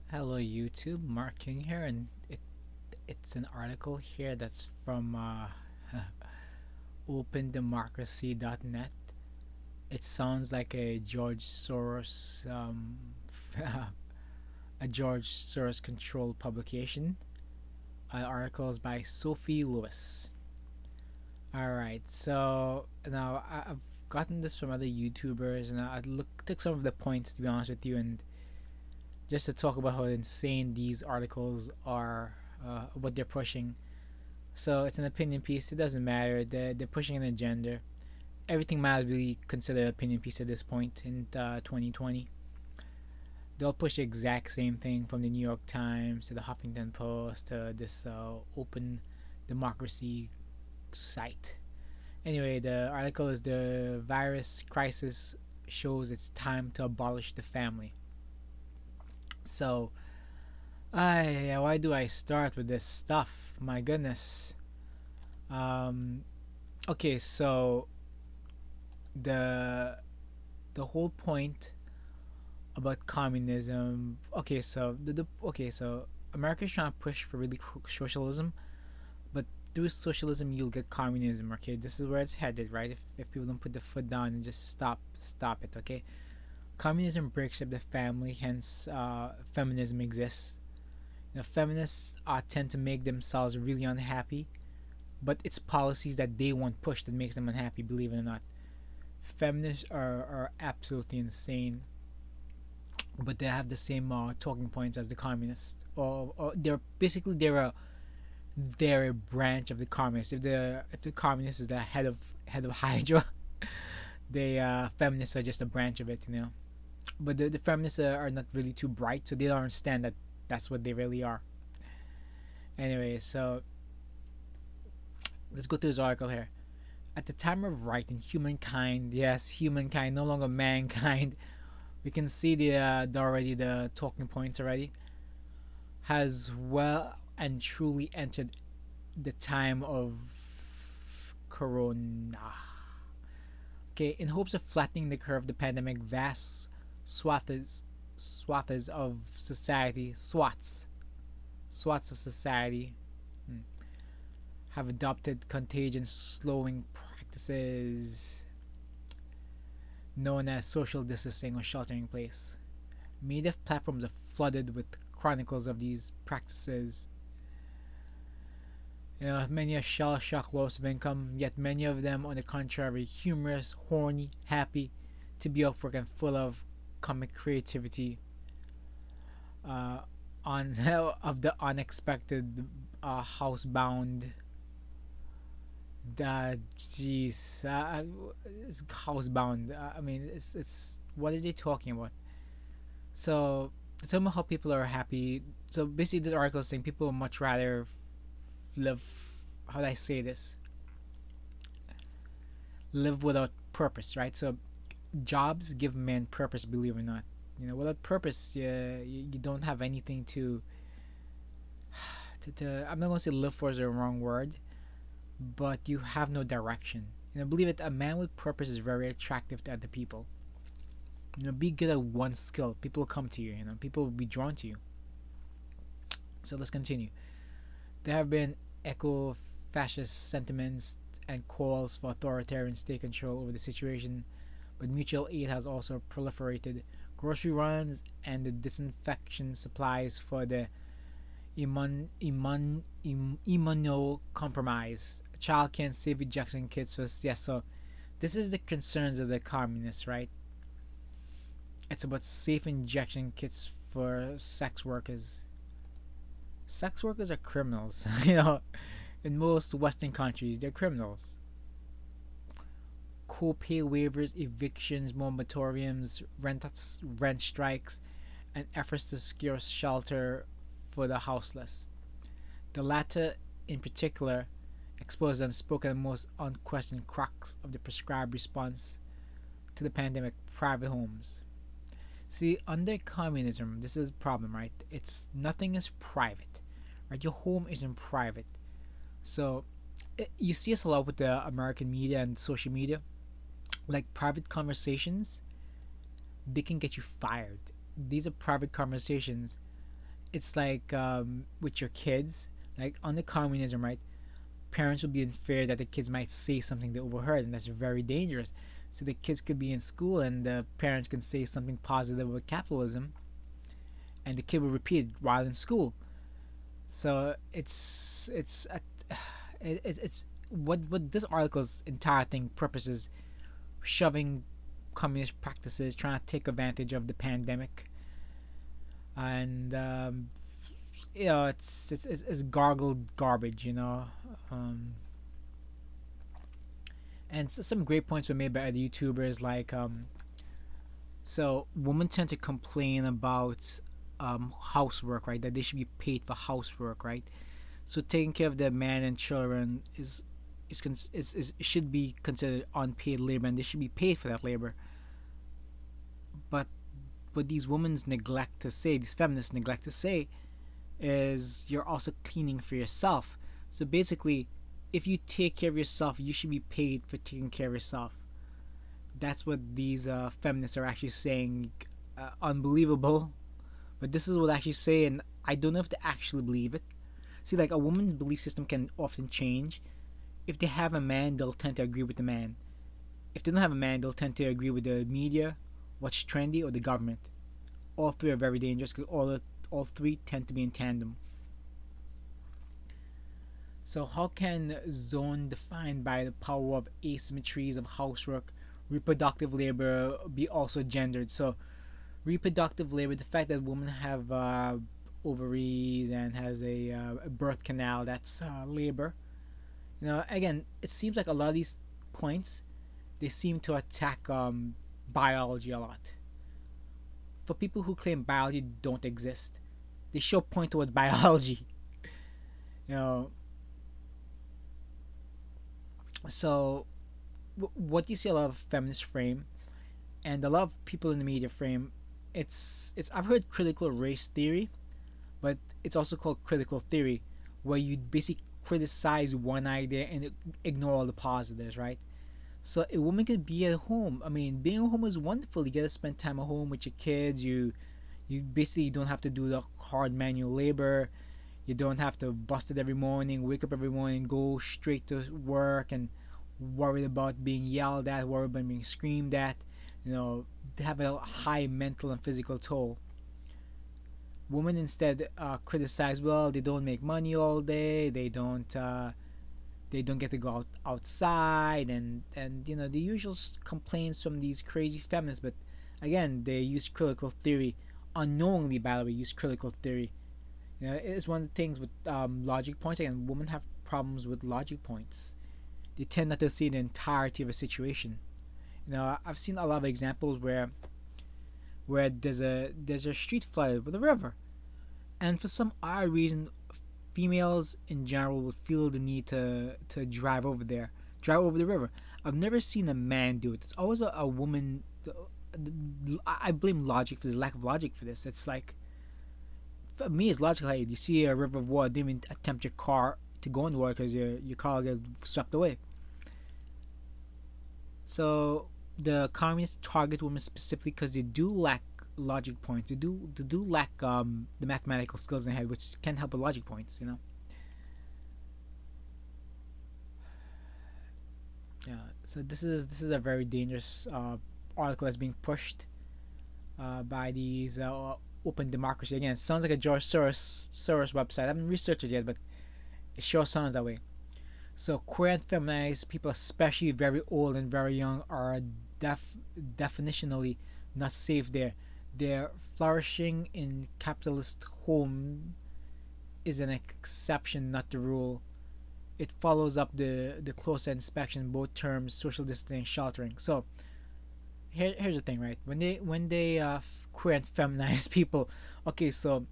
Hello YouTube, Mark King here, and it's an article here that's from OpenDemocracy.net. It sounds like a George Soros a George Soros controlled publication. Article is by Sophie Lewis. All right, so now I've gotten this from other YouTubers, and took some of the points to be honest with you, and just to talk about how insane these articles are, what they're pushing. So it's an opinion piece. It doesn't matter. They're pushing an agenda. Everything might be considered an opinion piece at this point in 2020. They'll push the exact same thing from the New York Times to the Huffington Post to this Open Democracy site. Anyway, the article is the virus crisis shows it's time to abolish the family. So, why do I start with this stuff? My goodness. Um, okay, so the the whole point about communism. Okay, so America's trying to push for really socialism, but through socialism you'll get communism. Okay, this is where it's headed, right? If people don't put the foot down and just stop it. Okay, communism breaks up the family, hence feminism exists. Feminists tend to make themselves really unhappy, but it's policies that they want pushed that makes them unhappy. Believe it or not, feminists are absolutely insane, but they have the same talking points as the communists. Or they're a branch of the communists. If the communist is the head of Hydra, the feminists are just a branch of it. But the feminists are not really too bright, so they don't understand that that's what they really are. Anyway, so let's go through this article here. At the time of writing, humankind, yes, humankind, no longer mankind, we can see the talking points already, has well and truly entered the time of corona. Okay, in hopes of flattening the curve of the pandemic, vast swaths of society, swats of society, hmm, have adopted contagion slowing practices known as social distancing or sheltering in place. Media platforms are flooded with chronicles of these practices. Many are shell shock, loss of income, yet many of them, on the contrary, humorous, horny, happy to be off work and full of comic creativity. Uh, on of the unexpected, housebound. Jeez, it's housebound. I mean, it's what are they talking about? So to tell me how people are happy. So basically, this article is saying people would much rather live. How do I say this? Live without purpose, right? So jobs give men purpose. Believe it or not, without purpose, you don't have anything to. I'm not gonna say live for is the wrong word, but you have no direction. Believe it, a man with purpose is very attractive to other people. Be good at one skill, people will come to you. People will be drawn to you. So let's continue. There have been eco-fascist sentiments and calls for authoritarians to take control over the situation, but mutual aid has also proliferated. Grocery runs and the disinfection supplies for the immunocompromised. A child can't save ejection kits. So this is the concerns of the communists, right? It's about safe injection kits for sex workers. Sex workers are criminals. In most Western countries, they're criminals. Co-pay waivers, evictions, moratoriums, rent strikes, and efforts to secure shelter for the houseless. The latter, in particular, expose the unspoken and most unquestioned crux of the prescribed response to the pandemic: private homes. See, under communism, this is the problem, right? It's nothing is private, right? Your home isn't private. So you see us a lot with the American media and social media, like private conversations. They can get you fired. These are private conversations. it's like with your kids, like under communism, right? Parents will be in fear that the kids might say something they overheard, and that's very dangerous. So the kids could be in school, and the parents can say something positive about capitalism, and the kid will repeat it while in school. So it's what this article's entire thing purpose is shoving communist practices, trying to take advantage of the pandemic, and it's gargled garbage, um, and some great points were made by other YouTubers like so women tend to complain about housework, right? That they should be paid for housework, right? So taking care of the man and children is should be considered unpaid labor, and they should be paid for that labor. But what these women neglect to say, these feminists neglect to say, is you're also cleaning for yourself. So basically, if you take care of yourself, you should be paid for taking care of yourself. That's what these feminists are actually saying. Unbelievable, but this is what they actually say, and I don't know if they actually believe it. See, like a woman's belief system can often change. If they have a man, they'll tend to agree with the man. If they don't have a man, they'll tend to agree with the media, what's trendy, or the government. All three are very dangerous because all three tend to be in tandem. So how can zone defined by the power of asymmetries of housework, reproductive labor be also gendered? So reproductive labor, the fact that women have ovaries and has a birth canal, that's labor. Again, it seems like a lot of these points they seem to attack biology a lot. For people who claim biology don't exist, they sure point towards biology. You know, so what you see a lot of feminists frame, and a lot of people in the media frame, it's I've heard critical race theory, but it's also called critical theory, where you basically criticize one idea and ignore all the positives, right? So a woman could be at home. I mean, being at home is wonderful. You get to spend time at home with your kids. You basically don't have to do the hard manual labor. You don't have to bust it every morning, wake up every morning, go straight to work, and worried about being yelled at, worried about being screamed at. They have a high mental and physical toll. Women instead criticize, well, they don't make money all day, they don't get to go outside, and the usual complaints from these crazy feminists. But again, they use critical theory unknowingly. By the way, use critical theory. It's one of the things with logic points. Again, women have problems with logic points. They tend not to see the entirety of a situation. I've seen a lot of examples where there's a street flooded with a river, and for some odd reason, females in general would feel the need to drive over the river. I've never seen a man do it. It's always a woman. I blame logic for this lack of logic for this. It's like, for me, it's logical. Hey, you see a river of water, don't even attempt your car to go in the water because your car will get swept away. So the communists target women specifically because they do lack logic points. They do lack the mathematical skills in their head, which can help with logic points. Yeah. So this is a very dangerous article that's being pushed by these OpenDemocracy. Again, it sounds like a George Soros website. I haven't researched it yet, but it sure sounds that way. So queer and feminized people, especially very old and very young, are definitionally not safe there. Their flourishing in capitalist home is an exception, not the rule. It follows up the closer inspection, both terms, social distancing, sheltering. So here's the thing, right? When they queer and feminized people, okay, so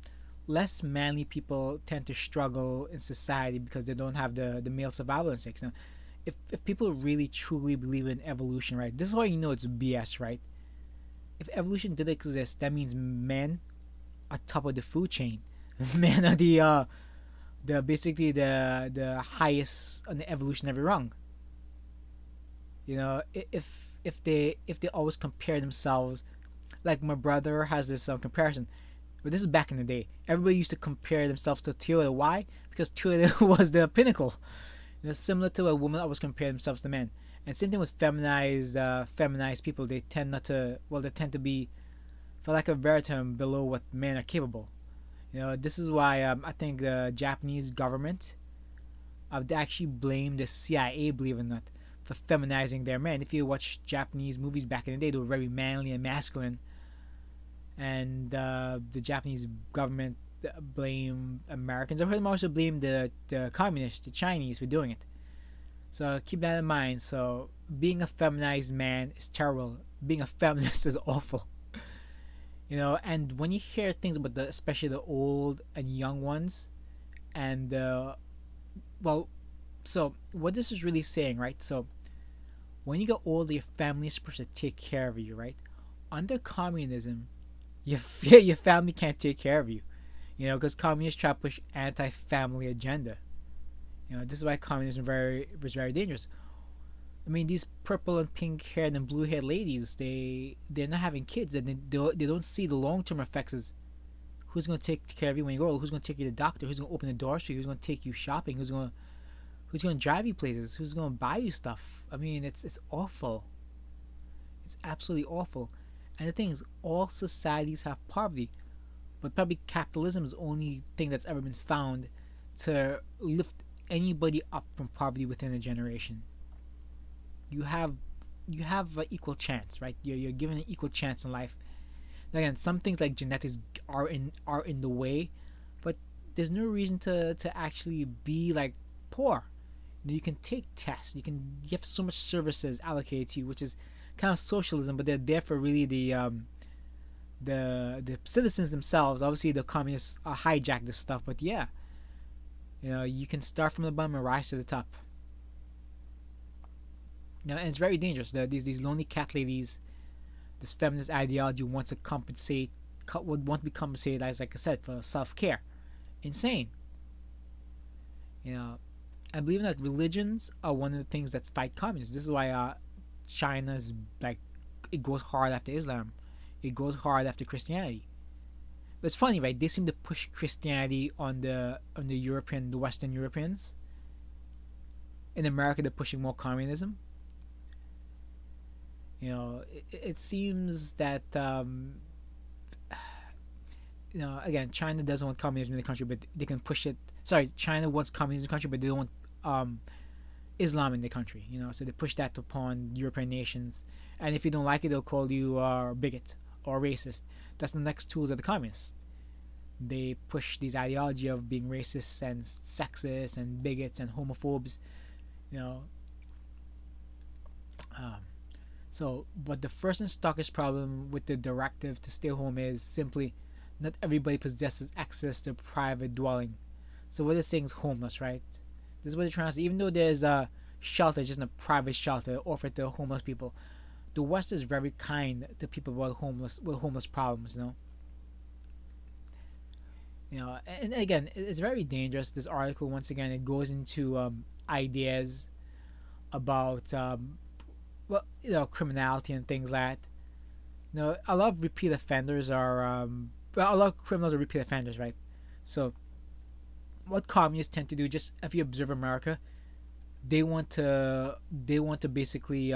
less manly people tend to struggle in society because they don't have the male survival instincts. Now, if people really truly believe in evolution, right? This is how you know it's BS, right? If evolution did exist, that means men are top of the food chain. Men are the basically the highest on the evolutionary rung. If they always compare themselves, like my brother has this comparison. But this is back in the day. Everybody used to compare themselves to Toyota. Why? Because Toyota was the pinnacle. Similar to a woman always compare themselves to men. And same thing with feminized people. They tend not to. Well, they tend to be, for lack of a better term, below what men are capable. This is why I think the Japanese government they actually blame the CIA, believe it or not, for feminizing their men. If you watch Japanese movies back in the day, they were very manly and masculine, and the Japanese government blame Americans. I've heard them also blame the communists, the Chinese, for doing it. So keep that in mind. So being a feminized man is terrible. Being a feminist is awful. And when you hear things about especially the old and young ones, and well, so what this is really saying, right? So when you get older, your family is supposed to take care of you, right? Under communism, your family can't take care of you, because communists try to push anti-family agenda. This is why communism was very dangerous. I mean, these purple and pink haired and blue haired ladies, they're not having kids, and they don't see the long term effects as who's going to take care of you when you grow old, who's going to take you to the doctor, who's going to open the doors for you, who's going to take you shopping, who's going to drive you places, who's going to buy you stuff. I mean, it's awful. It's absolutely awful. And the thing is, all societies have poverty, but probably capitalism is the only thing that's ever been found to lift anybody up from poverty within a generation. You have an equal chance, right? You're given an equal chance in life. Now again, some things like genetics are in the way, but there's no reason to actually be like poor. You can take tests. You have so much services allocated to you, which is kind of socialism, but they're there for really the citizens themselves. Obviously, the communists hijack this stuff, but yeah, you can start from the bottom and rise to the top. And it's very dangerous. These lonely cat ladies, this feminist ideology wants to would want to be compensated, as like I said, for self-care. Insane. I believe that religions are one of the things that fight communism. This is why China's like, it goes hard after Islam, it goes hard after Christianity. But it's funny, right? They seem to push Christianity on the Western Europeans. In America, they're pushing more communism. It seems that again, China doesn't want communism in the country, but they can push it. Sorry, China wants communism in the country, but they don't want Islam in the country. So they push that upon European nations, and if you don't like it, they'll call you a bigot or racist. That's the next tools of the communists. They push these ideology of being racist and sexist and bigots and homophobes. But the first and starkest problem with the directive to stay home is simply not everybody possesses access to a private dwelling. So what they're saying is homeless, right? This is what they're trying to say. Even though there's a shelter, just a private shelter offered to homeless people, the West is very kind to people with homeless problems. And again, it's very dangerous. This article, once again, it goes into ideas about criminality and things like that. A lot of repeat offenders are a lot of criminals are repeat offenders, right? So what communists tend to do, just if you observe America, they want to basically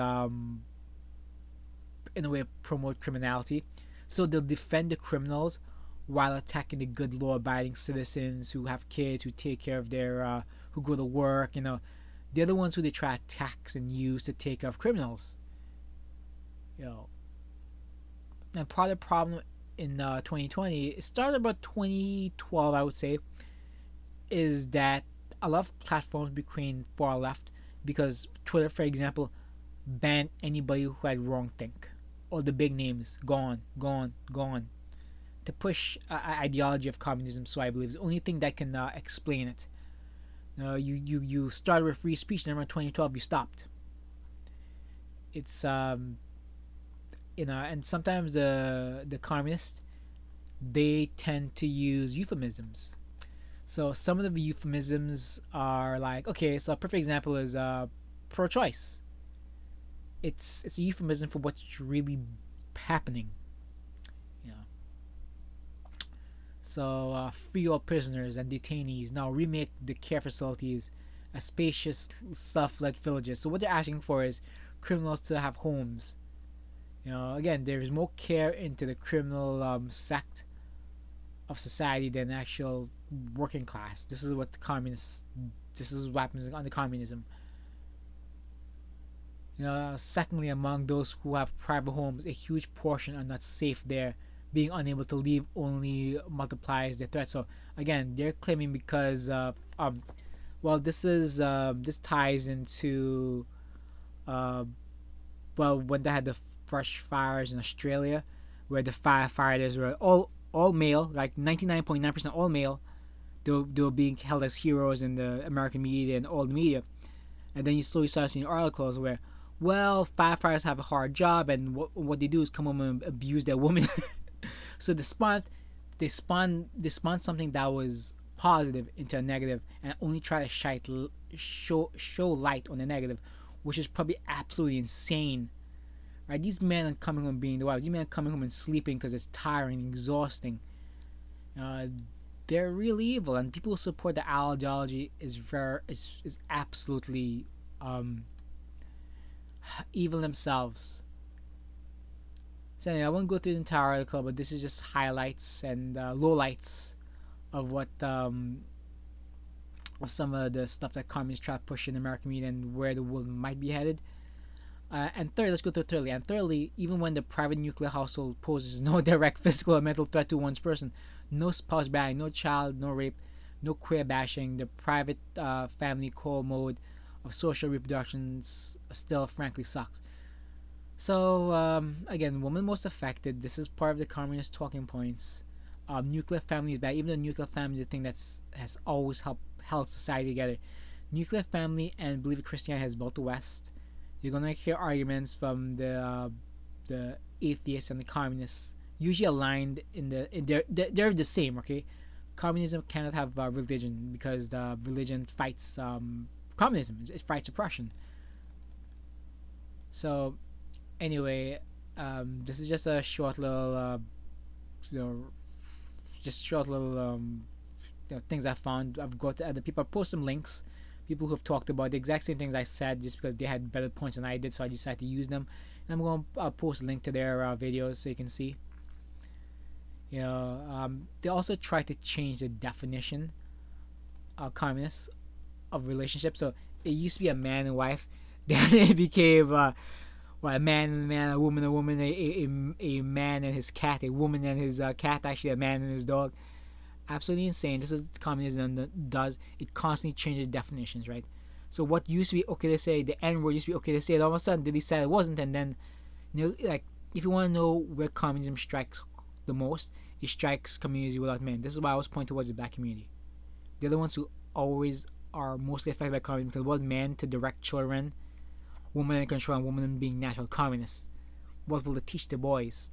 in a way promote criminality. So they'll defend the criminals while attacking the good law abiding citizens who have kids, who take care of their who go to work. They're the ones who they try to tax and use to take care of criminals. And part of the problem in 2020, it started about 2012, I would say, is that a lot of platforms became far left because Twitter, for example, banned anybody who had wrongthink. All the big names, gone. To push ideology of communism, so I believe, is the only thing that can explain it. You started with free speech, then around 2012 you stopped. It's and sometimes the communists, they tend to use euphemisms. So some of the euphemisms are like, okay, so a perfect example is pro-choice. It's a euphemism for what's really happening. So free all prisoners and detainees. Now remake the care facilities as spacious, self-led villages. So what they're asking for is criminals to have homes. Again, there is more care into the criminal sect of society than the actual working class. This is what the communists. This is what happens under communism. Secondly, among those who have private homes, a huge portion are not safe there. Being unable to leave only multiplies the threat. So again, they're claiming because well, this ties into uh, well, when they had the brush fires in Australia, where the firefighters were all male, like 99.9% all male. They were being held as heroes in the American media and all the media, and then you slowly start seeing articles where, well, firefighters have a hard job, and what they do is come home and abuse their women. So they spawned something that was positive into a negative, and only try to show light on the negative, which is probably absolutely insane. Right? These men are coming home being the wives. These men are coming home and sleeping because it's tiring, exhausting. Uh, they're really evil, and people who support the ideology is absolutely um, evil themselves. So anyway, I won't go through the entire article, but this is just highlights and lowlights of what of some of the stuff that communists try to push in American media and where the world might be headed. And third, let's go to thirdly. And thirdly, even when the private nuclear household poses no direct physical or mental threat to one's person, no spouse bashing, no child, no rape, no queer bashing, the private family core mode of social reproduction still frankly sucks. So again, women most affected. This is part of the communist talking points. Nuclear family is bad. Even though nuclear family is the thing has always held society together. Nuclear family and believe it Christianity has built the West. You're gonna hear arguments from the atheists and the communists, usually aligned they're the same. Okay, communism cannot have religion because the religion fights communism. It fights oppression. So anyway, this is just a short little you know just short little things I found. I've got other people post some links, people who have talked about the exact same things I said, just because they had better points than I did, so I decided to use them. And I'm going to post a link to their videos so you can see. They also try to change the definition of communists of relationship. So it used to be a man and wife, then it became a man and a man, a woman, a man and his cat, a woman and his cat, actually a man and his dog. Absolutely insane. This is what communism does. It constantly changes definitions, right? So what used to be okay to say, the N word used to be okay to say, and all of a sudden they decided it wasn't, and then like if you want to know where communism strikes the most, it strikes communities without men. This is why I was pointing towards the black community. They're the ones who always are mostly affected by communism because what men to direct children, women in control, and women being natural communists. What will it teach the boys?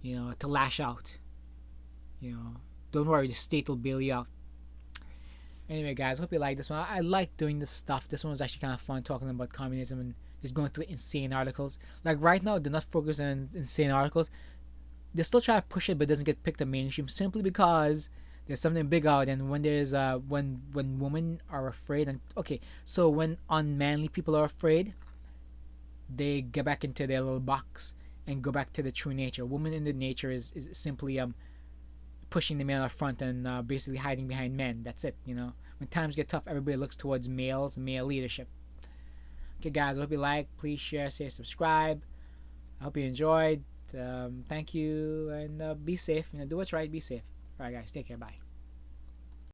To lash out. Don't worry, the state will bail you out. Anyway, guys, hope you like this one. I like doing this stuff. This one was actually kind of fun talking about communism and just going through insane articles. Like right now, they're not focused on insane articles. They still try to push it, but it doesn't get picked up mainstream simply because there's something big out. And when there's when women are afraid, and okay, so when unmanly people are afraid, they get back into their little box and go back to the true nature. Woman in the nature is simply pushing the male up front and basically hiding behind men. That's it. When times get tough, everybody looks towards male leadership. Okay, guys, I hope you like. Please share, say, subscribe. I hope you enjoyed. Thank you, and be safe. Do what's right. Be safe. All right, guys, take care. Bye.